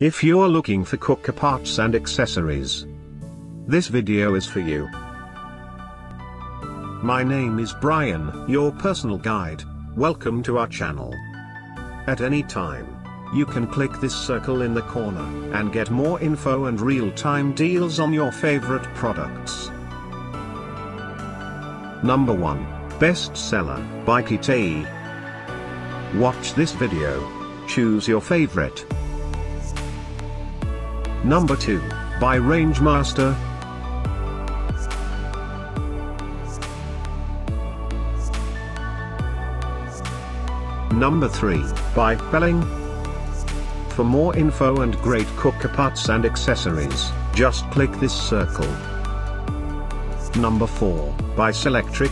If you're looking for cooker parts and accessories, this video is for you. My name is Brian, your personal guide. Welcome to our channel. At any time, you can click this circle in the corner and get more info and real-time deals on your favorite products. Number 1, Bestseller by Chytaii. Watch this video. Choose your favorite. Number 2, by Rangemaster. Number 3, by Belling. For more info and great cooker parts and accessories, just click this circle. Number 4, by Selectric.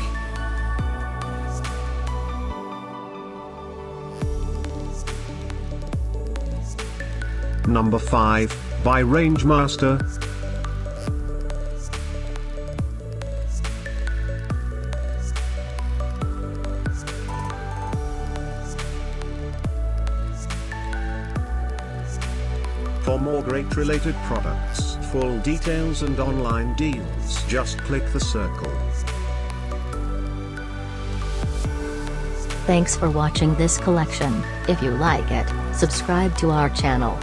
Number 5, by Rangemaster. For more great related products, full details and online deals, just click the circle. Thanks for watching this collection. If you like it, subscribe to our channel.